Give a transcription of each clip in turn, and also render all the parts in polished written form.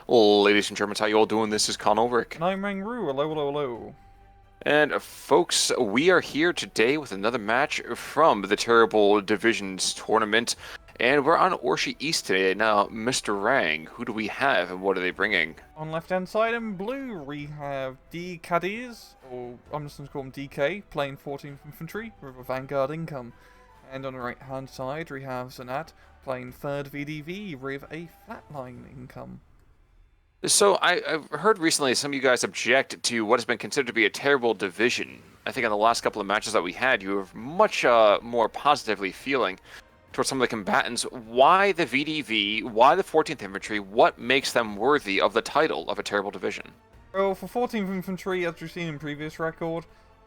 Ladies and Germans, how you all doing? This is Con Ulrich. And I'm Rangru, hello, hello, hello. And folks, we are here today with another match from the Terrible Divisions tournament. And we're on Orshi East today. Now, Mr. Rang, who do we have and what are they bringing? On left hand side in blue, we have KDADIz, or I'm just going to call him DK, playing 14th Infantry with a Vanguard income. And on the right hand side, we have ZnaT, playing 3rd VDV with a flatline income. So, I've heard recently some of you guys object to what has been considered to be a terrible division. I think in the last couple of matches that we had, you were much more positively feeling towards some of the combatants. Why the VDV? Why the 14th Infantry? What makes them worthy of the title of a terrible division? Well, for 14th Infantry, as we've seen in previous record,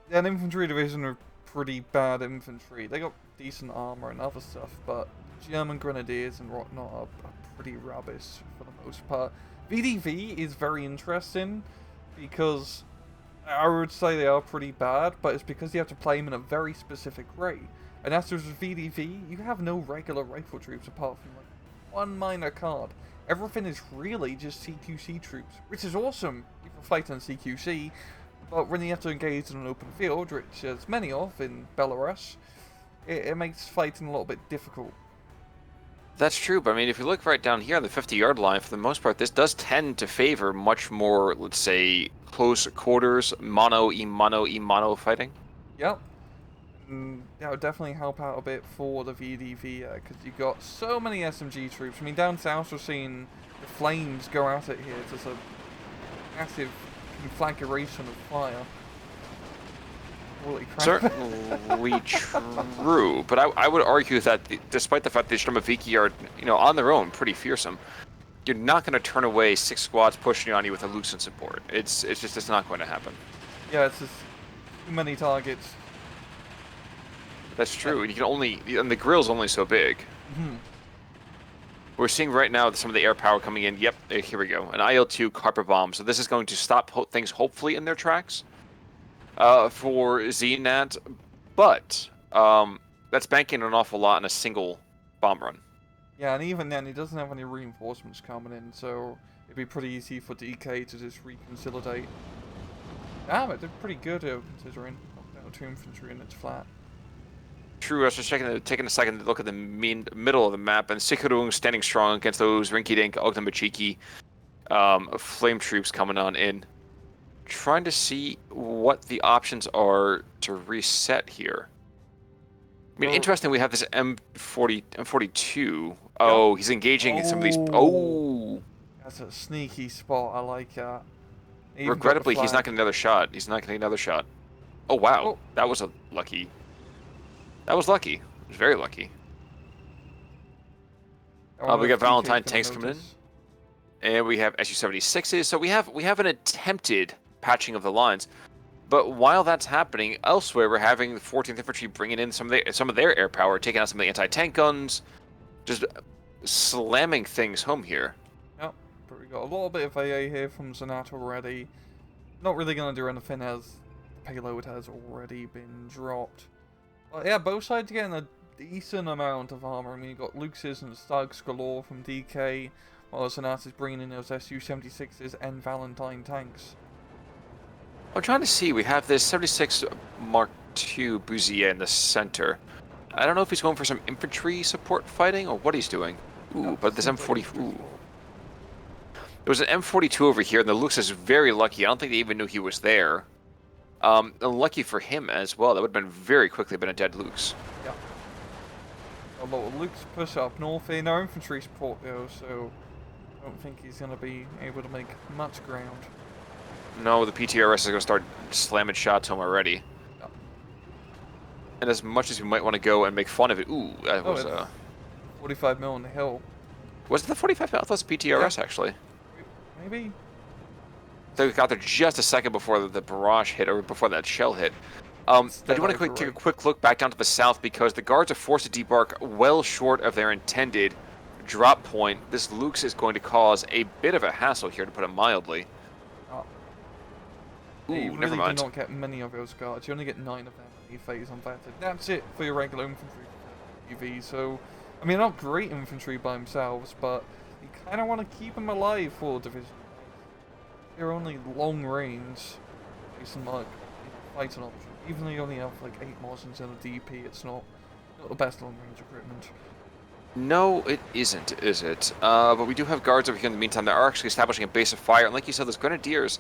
that infantry division are pretty bad infantry. They got decent armor and other stuff, but German grenadiers and whatnot are pretty rubbish for the most part. VDV is very interesting because I would say they are pretty bad, but it's because you have to play them in a very specific way. And as with VDV, you have no regular rifle troops apart from like one minor card. Everything is really just CQC troops, which is awesome if you're fighting CQC, but when you have to engage in an open field, which there's many of in Belarus, it makes fighting a little bit difficult. That's true, but I mean, if you look right down here on the 50-yard line, for the most part, this does tend to favor much more, let's say, close quarters, mono fighting. Yep. That would definitely help out a bit for the VDV, because you've got so many SMG troops. I mean, down south we're seeing the flames go at it here. It's just a massive conflagration of fire. Holy crap. Certainly true, but I would argue that despite the fact that the Sturmoviki are, on their own pretty fearsome, you're not going to turn away 6 squads pushing on you with a Luxon support. It's not going to happen. Yeah, it's just too many targets. That's true, and the grill's only so big. We're seeing right now some of the air power coming in. Yep, here we go. An IL-2 Carpet Bomb. So this is going to stop things hopefully in their tracks for ZnaT, but that's banking an awful lot on a single bomb run. Yeah, and even then, he doesn't have any reinforcements coming in, so it'd be pretty easy for DK to just reconsolidate. Damn it, they're pretty good considering down 2 infantry and it's flat. True, I was just taking a second to look at the middle of the map, and Sikurung standing strong against those Rinky-Dink, Ogdamachiki flame troops coming on in. Trying to see what the options are to reset here. I mean, interesting, we have this M42. Oh, he's engaging some of these. Oh! That's a sneaky spot, I like that. Regrettably, he's not getting another shot. He's not getting another shot. Oh, wow. That was lucky. That was lucky. It was very lucky. We got Valentine tanks coming in. And we have Su-76s. So we have an attempted patching of the lines. But while that's happening, elsewhere we're having the 14th Infantry bringing in some of their air power, taking out some of the anti-tank guns, just slamming things home here. Yep, but we got a little bit of AA here from ZnaT already. Not really going to do anything as the payload has already been dropped. But yeah, both sides getting a decent amount of armor. I mean, you've got Luxes and Stugs galore from DK, while ZnaT is bringing in those Su-76s and Valentine tanks. I'm trying to see, we have this 76 Mark II Bouzier in the center. I don't know if he's going for some infantry support fighting or what he's doing. Ooh, but this M40... Ooh. There was an M42 over here, and the Lux is very lucky. I don't think they even knew he was there. Lucky for him as well. That would have been very quickly been a dead Lux. Yeah. A lot of Lux push up north here. No infantry support though, so I don't think he's going to be able to make much ground. No, the PTRS is going to start slamming shots home already. Yeah. And as much as we might want to go and make fun of it, ooh, that was 45 mil on the hill. Was it the 45 mil? I thought it was PTRS actually. Maybe. They got there just a second before the barrage hit, or before that shell hit. I do want to take a quick look back down to the south, because the guards are forced to debark well short of their intended drop point. This Lux is going to cause a bit of a hassle here, to put it mildly. Ooh, you really do not get many of those guards. You only get 9 of them when you phase unvetted. That's it for your regular infantry UV. So, I mean, not great infantry by themselves, but you kind of want to keep them alive for division. They're only long range, decent like fighting option. Even though you only have like 8 Martians and a DP, it's not the best long range equipment. No, it isn't, is it? But we do have guards over here in the meantime that are actually establishing a base of fire. And like you said, those grenadiers,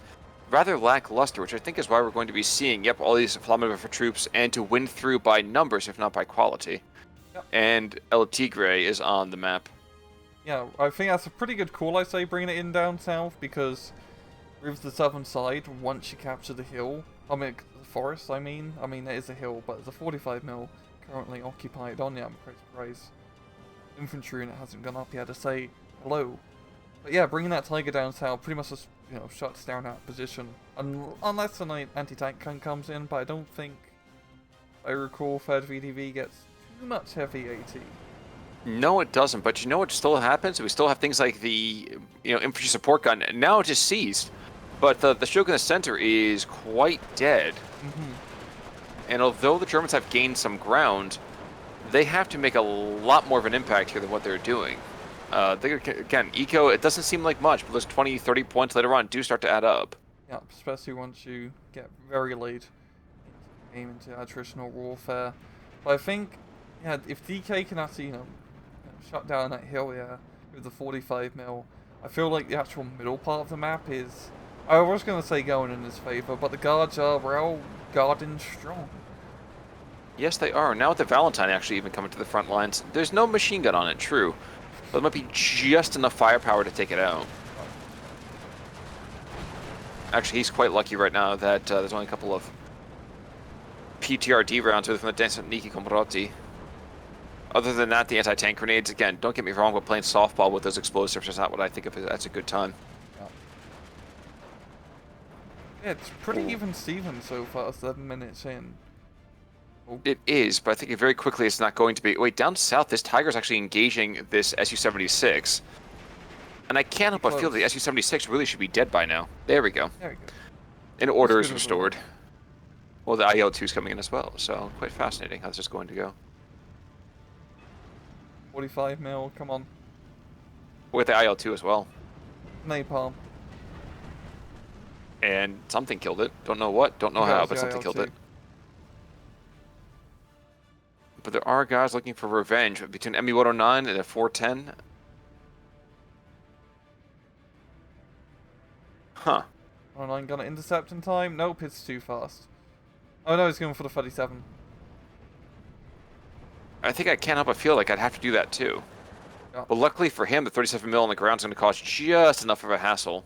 rather lackluster, which I think is why we're going to be seeing, yep, all these flammable for troops, and to win through by numbers, if not by quality. Yep. And El Tigre is on the map. Yeah, I think that's a pretty good call, I say, bringing it in down south, because with the southern side, once you capture the hill, I mean, the forest, I mean it is a hill, but there's a 45 mil currently occupied on the Ambercrest Prize. Infantry unit hasn't gone up yet to say hello. But yeah, bringing that Tiger down south pretty much just, shuts down that position. Unless an anti-tank gun comes in, but I don't think, I recall, 3rd VDV gets too much heavy AT. No, it doesn't. But you know what still happens? We still have things like the infantry support gun. Now it's just seized. But the Shogun in the center is quite dead. And although the Germans have gained some ground, they have to make a lot more of an impact here than what they're doing. Again, eco, it doesn't seem like much, but those 20, 30 points later on do start to add up. Yeah, especially once you get very late into attritional warfare. But I think, yeah, if DK can actually, shut down that hill, yeah, with the 45 mil, I feel like the actual middle part of the map is, I was going to say going in his favor, but the guards are well guarding strong. Yes, they are. Now with the Valentine actually even coming to the front lines, there's no machine gun on it, true. But it might be just enough firepower to take it out. Actually, he's quite lucky right now that there's only a couple of PTRD rounds from the ZnaT Komrotti. Other than that, the anti-tank grenades, again, don't get me wrong, but playing softball with those explosives is not what I think of as a good time. Yeah, it's pretty even Steven so far, 7 minutes in. It is, but I think very quickly it's not going to be. Wait, down south, this Tiger's actually engaging this Su-76. And I can't help but feel the Su-76 really should be dead by now. There we go. There we go. And order is restored. Well, the IL-2 is coming in as well, so quite fascinating how this is going to go. 45 mil, come on. With the IL-2 as well. Napalm. And something killed it. Don't know what, don't know how, but something killed it. But there are guys looking for revenge between ME-109 and a 410. Huh. 109 gonna intercept in time? Nope, it's too fast. Oh no, he's going for the 37. I think I can't help but feel like I'd have to do that too. Yeah. But luckily for him, the 37 mil on the ground is going to cause just enough of a hassle.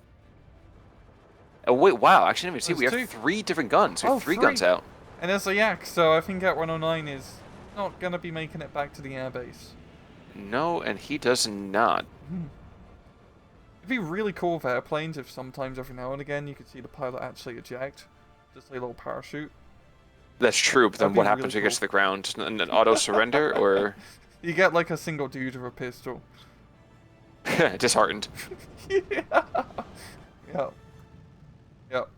Oh wait, wow, actually I didn't even see, we have 3 different guns. We have 3 guns out. And there's a Yak, so I think at 109 is not going to be making it back to the airbase. No, and he does not. It'd be really cool with airplanes if sometimes every now and again you could see the pilot actually eject. Just a little parachute. That's true, but then what happens when he gets to the ground? An auto surrender, or? You get like a single dude with a pistol. Disheartened. Yeah. Yep. Yep.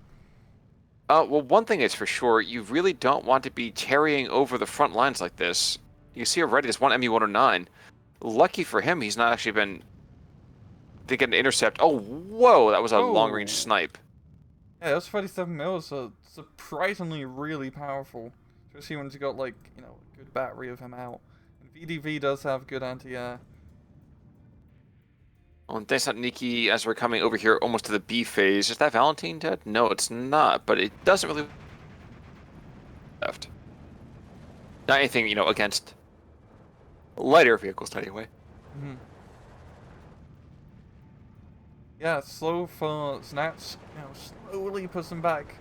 Well, one thing is for sure, you really don't want to be carrying over the front lines like this. You see already, there's one ME-109. Lucky for him, he's not actually been... They get an intercept. Oh, whoa, that was a long-range snipe. Yeah, those 37 mils are surprisingly really powerful. Especially when you got, like, a good battery of him out. And VDV does have good anti-air. On ZnaT, as we're coming over here almost to the B phase, is that Valentine dead? No, it's not, but it doesn't really left. Not anything, against lighter vehicles anyway. Yeah, slow for ZnaT, slowly pushing back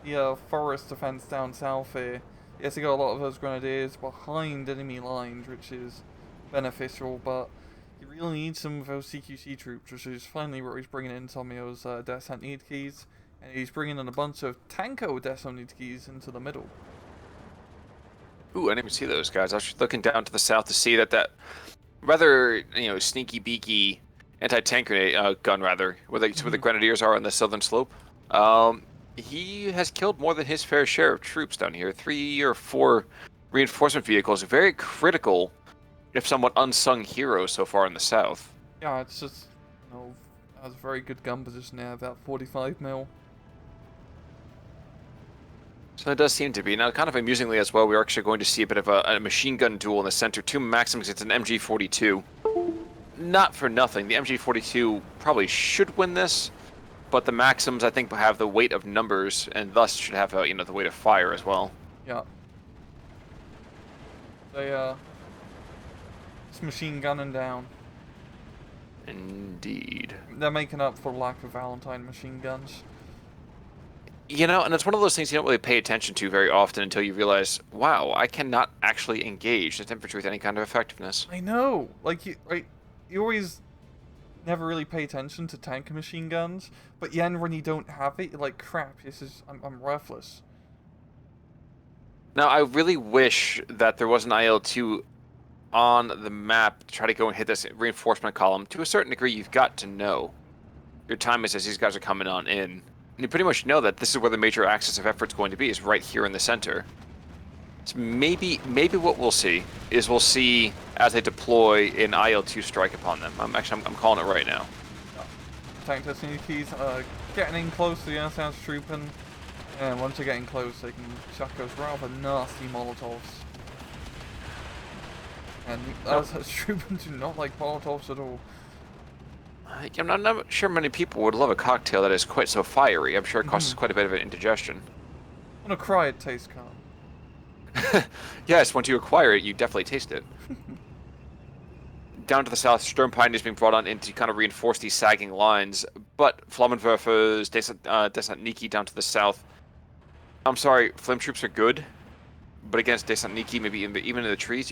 the forest defense down south here. Yes, he got a lot of those grenadiers behind enemy lines, which is beneficial, but he really needs some of those CQC troops, which is finally where he's bringing in some of those ZnaT keys, and he's bringing in a bunch of Tanko ZnaT keys into the middle. Ooh, I didn't even see those guys. I was just looking down to the south to see that rather, sneaky beaky anti-tank gun, rather, where the grenadiers are on the southern slope. He has killed more than his fair share of troops down here. 3 or 4 reinforcement vehicles, very critical, if somewhat unsung heroes so far in the south. Yeah, it's just That's a very good gun position there, about 45 mil. So it does seem to be. Now, kind of amusingly as well, we're actually going to see a bit of a machine gun duel in the center. Two Maxims, it's an MG42. Not for nothing. The MG42 probably should win this, but the Maxims, I think, have the weight of numbers, and thus should have, the weight of fire as well. Yeah. They, it's machine gunning down. Indeed. They're making up for lack of Valentine machine guns. And it's one of those things you don't really pay attention to very often until you realize, wow, I cannot actually engage the temperature with any kind of effectiveness. I know! Like, you always never really pay attention to tank machine guns, but then when you don't have it, you're like, crap, I'm worthless. Now, I really wish that there was an IL-2 on the map to try to go and hit this reinforcement column. To a certain degree, you've got to know your time is as these guys are coming on in. And you pretty much know that this is where the major axis of effort is going to be, is right here in the center. So maybe what we'll see is as they deploy an IL-2 strike upon them. I'm calling it right now. Tank testing keys, getting in close to the airsound trooping, and once they're getting close, they can chuck those rather nasty Molotovs. And airsound trooping do not like Molotovs at all. I'm not sure many people would love a cocktail that is quite so fiery. I'm sure it causes quite a bit of indigestion. I'm gonna cry, it tastes calm. Yes, once you acquire it, you definitely taste it. Down to the south, Sturmpein is being brought on in to kind of reinforce these sagging lines, but Flammenwerfers, ZnaT down to the south. I'm sorry, flame troops are good, but against ZnaT, maybe even in the trees,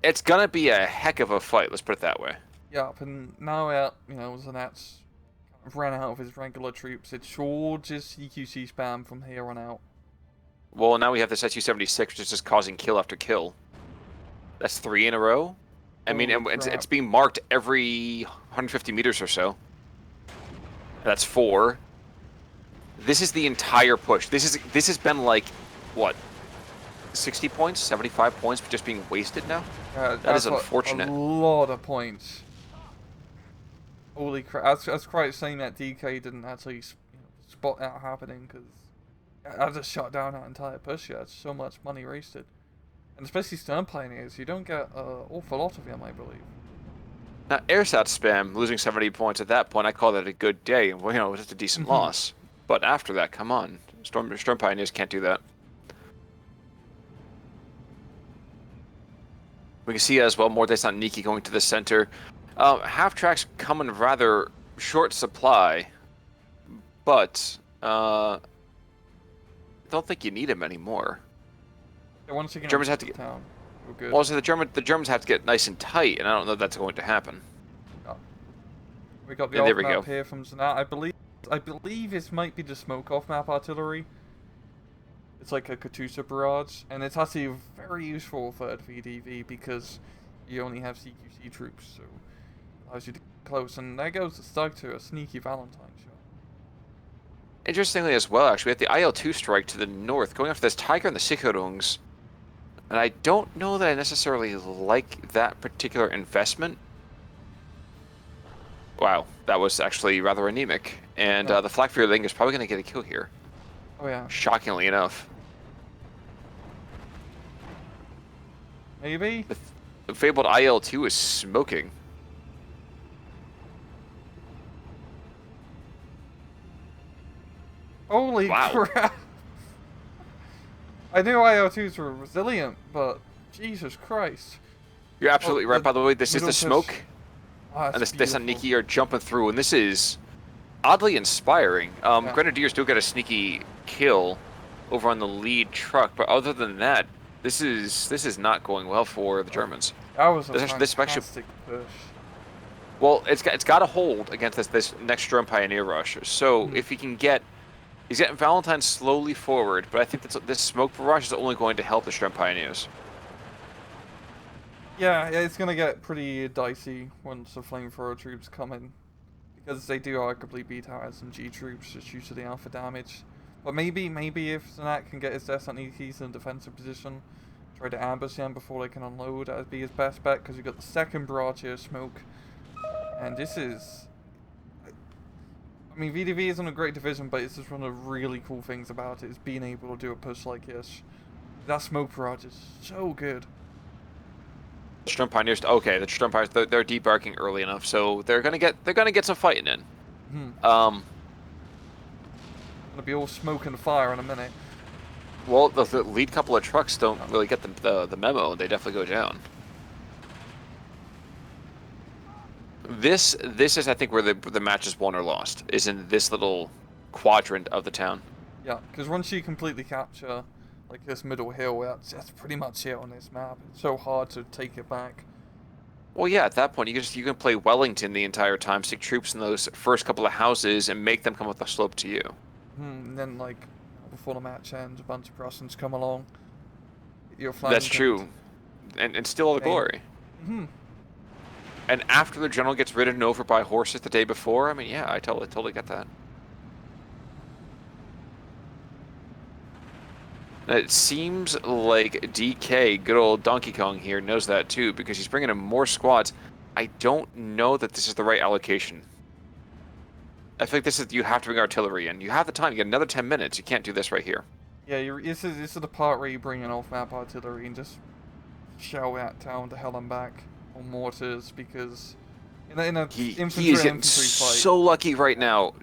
it's gonna be a heck of a fight, let's put it that way. Yep, and now ZnaT's kind of ran out of his regular troops. It's all just CQC spam from here on out. Well, now we have this SU-76, which is just causing kill after kill. That's 3 in a row. I mean, it's being marked every 150 meters or so. That's 4. This is the entire push. This has been like, what, 60 points, 75 points just being wasted now? That is unfortunate. A lot of points. Holy crap. That's quite saying that DK didn't actually spot that happening, because I just shut down that entire push. Yeah, it's so much money wasted. And especially stern pioneers, you don't get an awful lot of them, I believe. Now, AirSat spam, losing 70 points at that point, I call that a good day. Well, it was just a decent loss. But after that, come on. Storm pioneers can't do that. We can see as well more ZnaT going to the center. Half-tracks come in rather short supply, but don't think you need them anymore. Yeah, once again, Germans have to get town. We're good. Well, so the Germans have to get nice and tight, and I don't know if that's going to happen. Oh. We got the there off we map go. here from ZnaT. I believe this might be the smoke off map artillery. It's like a Katyusha barrage, and it's actually very useful for VDV because you only have CQC troops, so it allows you to get close. And there goes the stag to a sneaky Valentine shot. Interestingly as well, actually, we have the IL-2 strike to the north, going after this Tiger and the Sicherungs. And I don't know that I necessarily like that particular investment. Wow, that was actually rather anemic. And the Flakfuhrer is probably going to get a kill here. Oh yeah. Shockingly enough. Maybe? The fabled IL-2 is smoking. Holy crap! I knew IL-2s were resilient, but Jesus Christ. You're absolutely right, by the way. This is the smoke. Oh, And this ZnaT are jumping through, and this is oddly inspiring. Grenadiers do get a sneaky kill over on the lead truck, but other than that, this is not going well for the Germans. That was a This fantastic push. Well, it's got to hold against this next Sturm Pioneer rush. So if he can get, he's getting Valentine slowly forward, but I think this smoke barrage is only going to help the Sturm Pioneers. Yeah, it's gonna get pretty dicey once the flamethrower troops come in, because they do arguably beat our SMG troops just due to the alpha damage. But maybe if ZnaT can get his ZnaTs in a defensive position, try to ambush them before they can unload, that'd be his best bet, because you've got the second barrage here, smoke, And this is... I mean, VDV isn't a great division, but this is one of the really cool things about it, is being able to do a push like this. That smoke barrage is so good. Storm Pioneers. Okay, the Storm Pioneers. They're debarking early enough, so they're gonna get some fighting in. Gonna be all smoke and fire in a minute. Well, the lead couple of trucks don't really get the memo. They definitely go down. This is, I think, where the match is won or lost, is in this little quadrant of the town. Yeah, because once you completely capture like this middle hill, that's pretty much it on this map. It's so hard to take it back. Well, yeah, at that point, you can play Wellington the entire time, stick troops in those first couple of houses, and make them come up the slope to you. And then, like, before the match ends, a bunch of Prussians come along. That's true, and steal all the glory. And after the general gets ridden over by horses the day before, I mean, yeah, I totally get that. And it seems like DK, good old Donkey Kong here, knows that too, because he's bringing in more squads. I don't know that this is the right allocation. I think this is, you have to bring artillery in. You have the time. You get another 10 minutes. You can't do this right here. Yeah, this is the part where you bring in off-map artillery and just shell that town to hell and back on mortars, because in a infantry he is getting so lucky right now.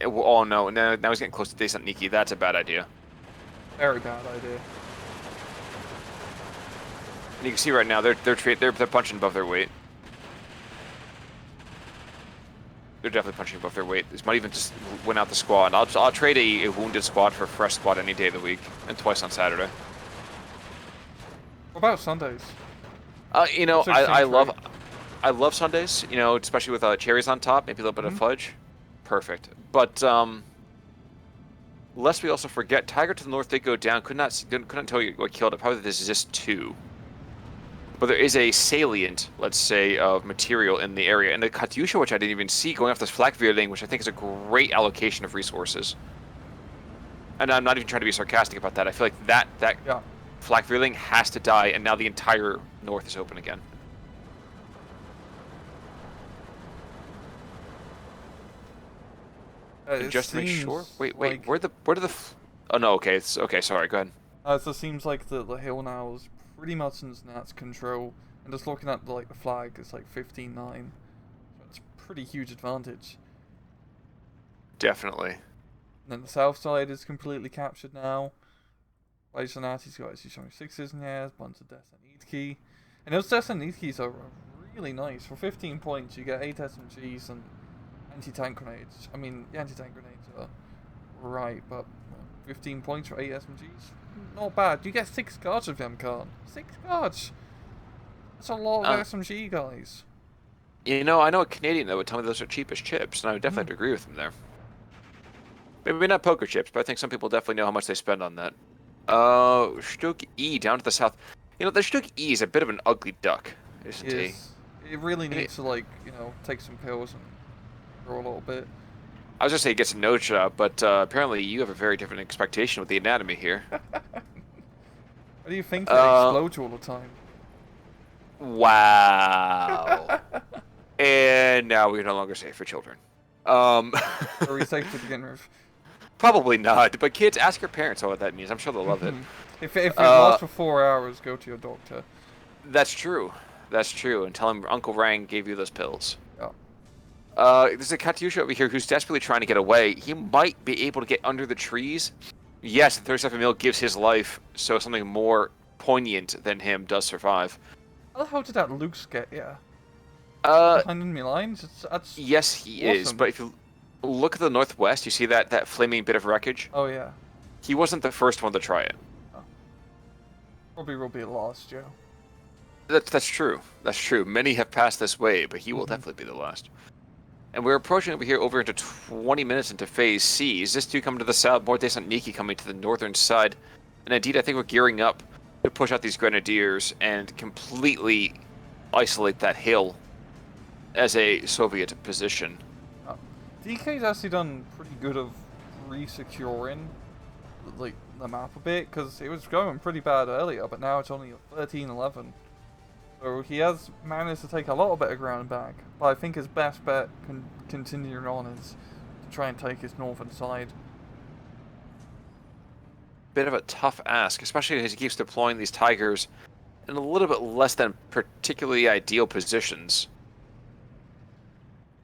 Oh no, now he's getting close to ZnaT. That's a bad idea. Very bad idea. And you can see right now they're punching above their weight. They're definitely punching above their weight. This might even just win out the squad. I'll trade a wounded squad for a fresh squad any day of the week, and twice on Saturday. What about Sundays? You know, I love Sundays. You know, especially with cherries on top, maybe a little bit of fudge. Perfect. But lest we also forget, Tiger to the north did go down. Couldn't tell you what killed it. Probably this is just 2. But there is a salient, let's say, of material in the area. And the Katyusha, which I didn't even see, going off this flak veering, which I think is a great allocation of resources. And I'm not even trying to be sarcastic about that. I feel like that flak veering has to die, and now the entire north is open again. Just to make sure. Wait. Like, where did the? Oh no. Okay. It's okay. Sorry. Go ahead. So it seems like the hill now is pretty much in ZnaT's control, and just looking at the flag, it's like 15-9. So it's a pretty huge advantage. Definitely. And then the south side is completely captured now. By ZnaT, he's got his showing 6s in here, a bunch of ZnaT key. And those ZnaT keys are really nice. For 15 points, you get 8 SMGs and anti-tank grenades. I mean, the anti-tank grenades are right, but 15 points for 8 SMGs? Not bad. You get 6 guards with them, Khan. 6 guards! That's a lot of SMG, guys. You know, I know a Canadian that would tell me those are cheap as chips, and I would definitely have to agree with him there. Maybe not poker chips, but I think some people definitely know how much they spend on that. Stuk E down to the south. You know, the Stuk E is a bit of an ugly duck, isn't he? It really needs to, like, you know, take some pills and grow a little bit. I was gonna say it gets a nose job, but apparently you have a very different expectation with the anatomy here. What do you think? It explodes all the time. Wow. And now we're no longer safe for children. Are we safe to begin with? Probably not, but kids, ask your parents what that means. I'm sure they'll love it. If you lost for 4 hours, go to your doctor. That's true. That's true. And tell him Uncle Rang gave you those pills. Yeah. There's a Katyusha over here who's desperately trying to get away. He might be able to get under the trees. Yes, the 37 mil gives his life, so something more poignant than him does survive. How the hell did that Luke's get here? Behind enemy lines? That's yes, he awesome. is, but if you look at the northwest, you see that flaming bit of wreckage? Oh, yeah. He wasn't the first one to try it. Oh. Probably will be lost, Joe. That's true. That's true. Many have passed this way, but he will definitely be the last. And we're approaching over into 20 minutes into Phase C. Is this two coming to the south? More ZnaT coming to the northern side. And indeed, I think we're gearing up to push out these Grenadiers and completely isolate that hill as a Soviet position. DK's actually done pretty good of re-securing like the map a bit, because it was going pretty bad earlier, but now it's only 13-11. So he has managed to take a little bit of ground back, but I think his best bet continuing on is to try and take his northern side. Bit of a tough ask, especially as he keeps deploying these Tigers in a little bit less than particularly ideal positions.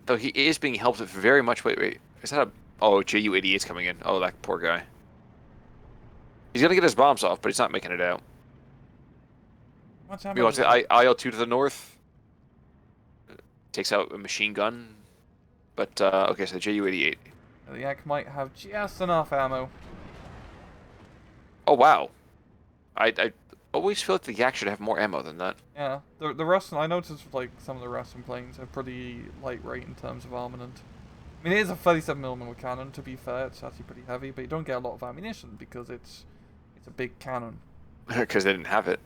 Though he is being helped very much. Wait. Is that a... Oh, JU-88's coming in. Oh, that poor guy. He's going to get his bombs off, but he's not making it out. What's We happening? want to IL-2 to the north. Takes out a machine gun. But, okay, so the JU-88. The Yak might have just enough ammo. Oh, wow. I always feel like the Yak should have more ammo than that. Yeah, the Russian, I noticed like some of the Russian planes are pretty lightweight in terms of armament. I mean, it is a 37mm cannon, to be fair, it's actually pretty heavy, but you don't get a lot of ammunition because it's a big cannon. Because they didn't have it.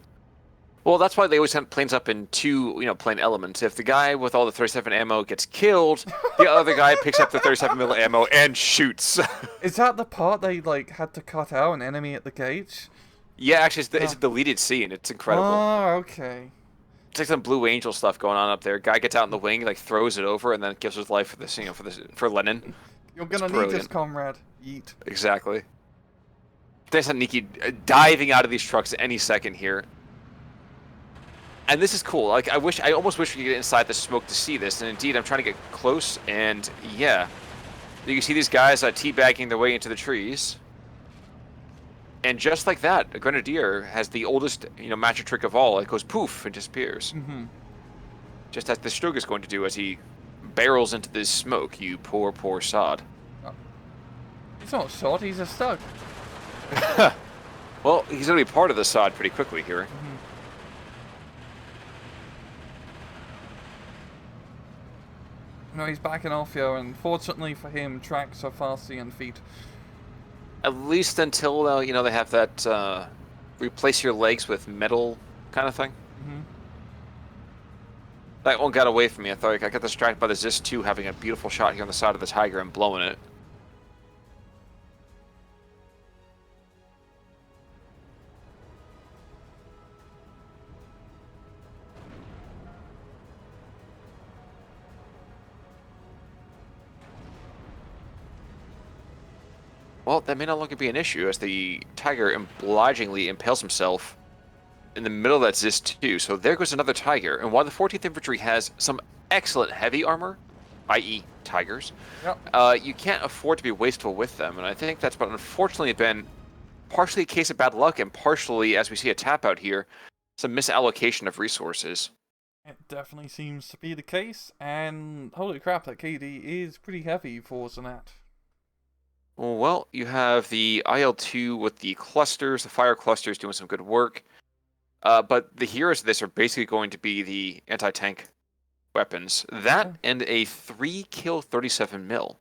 Well, that's why they always send planes up in two, plane elements. If the guy with all the 37 ammo gets killed, the other guy picks up the 37mm ammo and shoots. Is that the part they like had to cut out an enemy at the gate? Yeah, actually, it's a deleted scene. It's incredible. Oh, okay. It's like some Blue Angel stuff going on up there. Guy gets out in the wing, like throws it over, and then gives his life for this, for Lenin. You're gonna need this, comrade. Yeet. Exactly. There's Niki diving out of these trucks any second here. And this is cool. Like, I almost wish we could get inside the smoke to see this. And indeed, I'm trying to get close, and yeah. You can see these guys teabagging their way into the trees. And just like that, a Grenadier has the oldest, magic trick of all. It goes poof and disappears. Mm-hmm. Just as the Strug is going to do as he barrels into this smoke, you poor, poor sod. Oh. He's not sod, he's a Stug. Well, he's going to be part of the sod pretty quickly here. Mm-hmm. No, he's backing off here, and fortunately for him, tracks are faster than feet. At least until, they have that replace your legs with metal kind of thing. Mm-hmm. That one got away from me. I thought I got distracted by the ZIS-2 having a beautiful shot here on the side of the Tiger and blowing it. Well, that may no longer be an issue as the Tiger obligingly impales himself in the middle of that ZIS-2. So there goes another Tiger. And while the 14th Infantry has some excellent heavy armor, i.e. Tigers, Yep. you can't afford to be wasteful with them. And I think that's but unfortunately been partially a case of bad luck and partially, as we see a tap out here, some misallocation of resources. It definitely seems to be the case, and holy crap, that KD is pretty heavy for ZnaT. Well, you have the IL-2 with the clusters, the fire clusters doing some good work. But the heroes of this are basically going to be the anti-tank weapons. That and a 3-kill 37mm.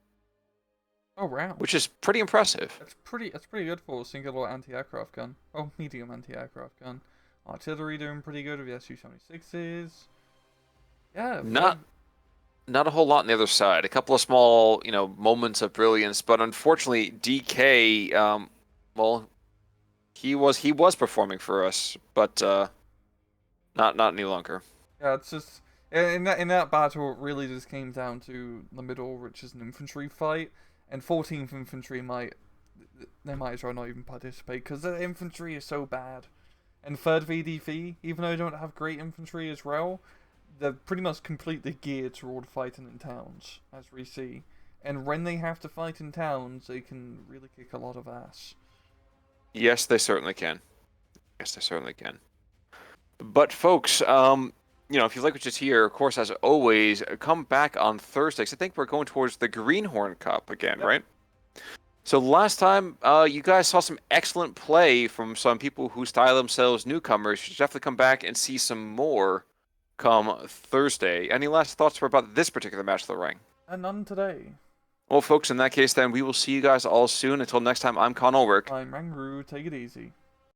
Oh wow. Which is pretty impressive. That's pretty good for a single anti-aircraft gun. Oh, medium anti-aircraft gun. Artillery doing pretty good with the Su-76s. Yeah. Not a whole lot on the other side. A couple of small, moments of brilliance, but unfortunately, DK, well, he was performing for us, but not any longer. Yeah, it's just in that battle, it really just came down to the middle, which is an infantry fight, and 14th Infantry might as well not even participate because the infantry is so bad, and 3rd VDV, even though they don't have great infantry as well, they're pretty much completely geared toward fighting in towns, as we see. And when they have to fight in towns, they can really kick a lot of ass. Yes, they certainly can. Yes, they certainly can. But folks, if you like what you hear, of course, as always, come back on Thursday. 'Cause I think we're going towards the Greenhorn Cup again, right? So last time, you guys saw some excellent play from some people who style themselves newcomers. You should definitely come back and see some more come Thursday. Any last thoughts about this particular match of the ring? None today. Well, folks, in that case, then, we will see you guys all soon. Until next time, I'm Con Ulrich. I'm Rangru. Take it easy.